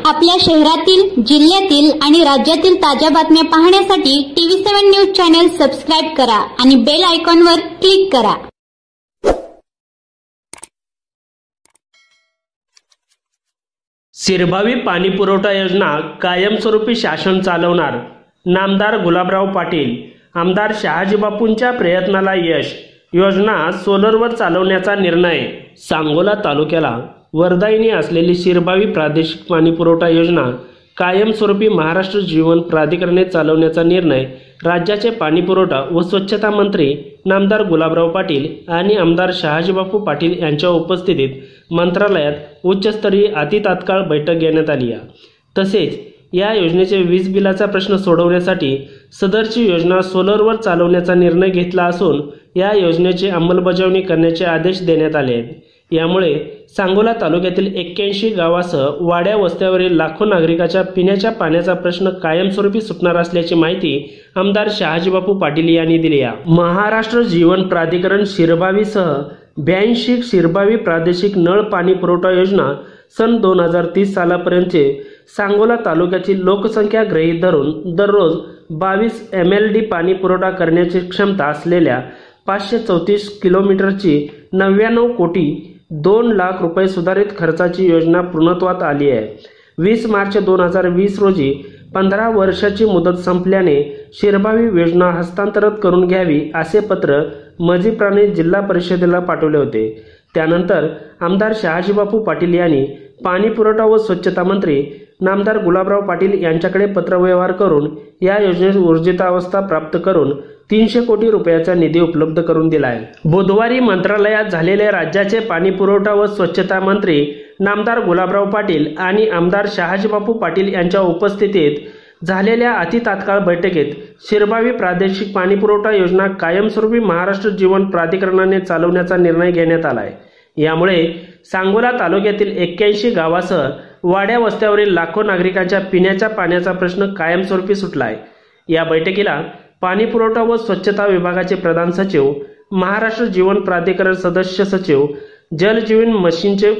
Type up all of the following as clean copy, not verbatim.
आपल्या शहरातील, जिल्ह्यातील आणि राज्यातील ताज्या बातम्या पाहण्यासाठी TV7 न्यूज चॅनल सबस्क्राइब करा आणि बेल आयकॉनवर क्लिक करा। शिरभावी पाणी पुरवठा योजना कायमस्वरूपी शासन चालवणार, नामदार गुलाबराव पाटील। आमदार शहाजीबापूंच्या प्रयत्नाला यश, योजना सोलरवर चालवण्याचा निर्णय। सांगोला तालुक्याला वरदायिनी असलेली शिरभावी प्रादेशिक पाणी पुरवठा योजना कायमस्वरूपी महाराष्ट्र जीवन प्राधिकरणाने चालवण्याचा निर्णय राज्याचे पाणी पुरवठा व स्वच्छता मंत्री नामदार गुलाबराव पाटील आणि आमदार शहाजीबापू पाटील यांच्या उपस्थितीत मंत्रालयात उच्चस्तरीय अतितात्काळ बैठक घेण्यात आली आहे। तसेच या योजनेचे वीज बिलाचा प्रश्न सोडवण्यासाठी सदरची योजना सोलरवर चालवण्याचा निर्णय घेतला असून या योजनेची अंमलबजावणी करण्याचे आदेश देण्यात आले आहेत। यामुळे सांगोला तालुक्यातील 81 गावासह वाड्या वस्त्यावरील लाखो नागरिकांच्या पिण्याच्या पाण्याचा प्रश्न कायमस्वरूपी सुटणार असल्याची माहिती आमदार शहाजीबापू पाटील यांनी दिली आहे। महाराष्ट्र जीवन प्राधिकरण शिरभावीसह 82 शिरभावी प्रादेशिक नळ पाणी पुरवठा योजना सन 2030 सालापर्यंतचे सांगोला तालुक्याची लोकसंख्या गृहीत धरून दररोज 22 MLD पाणी पुरवठा करण्याची क्षमता असलेल्या 534 किलोमीटरची 99 कोटी 2 लाख रुपये सुधारित खर्चाची योजना पूर्णत्वात आली आहे। 20 मार्च 2020 रोजी 15 वर्षाची मुदत संपल्याने शिरभावी योजना हस्तांतरित करून घ्यावी असे पत्र मजिप्राने जिल्हा परिषदेला पाठवले होते। त्यानंतर आमदार शहाजीबापू पाटील यांनी पाणी पुरवठा व स्वच्छता मंत्री नामदार गुलाबराव पाटील यांच्याकडे पत्रव्यवहार करून या योजनेस ऊर्जितावस्था प्राप्त करून 300 कोटी रुपयाचा निधी उपलब्ध करून दिला आहे। बुधवारी मंत्रालयात झालेल्या राज्याचे पाणी पुरवठा व स्वच्छता मंत्री नामदार गुलाबराव पाटील आणि आमदार शहाजीबापू पाटील यांच्या उपस्थितीत झालेल्या अतितात्काळ बैठकीत शिरभावी प्रादेशिक पाणी पुरवठा योजना कायमस्वरूपी महाराष्ट्र जीवन प्राधिकरणाने चालवण्याचा निर्णय घेण्यात आला आहे। यामुळे सांगोला तालुक्यातील 81 गावासह वाड्या वस्त्यावरील लाखो नागरिकांच्या पिण्याच्या पाण्याचा प्रश्न कायमस्वरूपी सुटला आहे। या बैठकीला पाणी पुरवठा व स्वच्छता विभागाचे प्रधान सचिव, महाराष्ट्र जीवन प्राधिकरण सदस्य सचिव, जल जीवन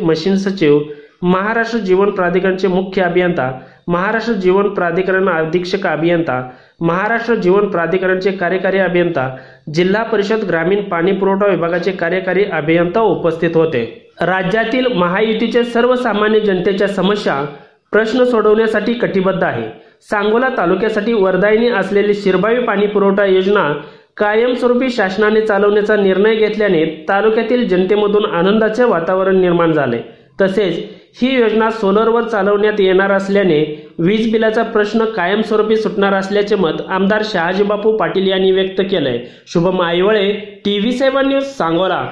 मशीन सचिव, महाराष्ट्र जीवन प्राधिकरणचे मुख्य अभियंता, महाराष्ट्र जीवन प्राधिकरण अधीक्षक अभियंता, महाराष्ट्र जीवन प्राधिकरणचे कार्यकारी अभियंता, जिल्हा परिषद ग्रामीण पाणी पुरवठा विभागाचे कार्यकारी अभियंता उपस्थित होते। राज्यातील महायुतीचे सर्वसामान्य जनतेच्या समस्या प्रश्न सोडवण्यासाठी कटिबद्ध आहे। सांगोला तालुक्यासाठी वरदायिनी असलेली शिरभावी पाणी पुरवठा योजना कायमस्वरूपी शासनाने चालवण्याचा निर्णय घेतल्याने तालुक्यातील जनतेमधून आनंदाचे वातावरण निर्माण झाले। तसेच ही योजना सोलरवर चालवण्यात येणार असल्याने वीज बिलाचा प्रश्न कायमस्वरूपी सुटणार असल्याचे मत आमदार शहाजीबापू पाटील यांनी व्यक्त केले। Shubham Aiwale, TV7 news, Sangola.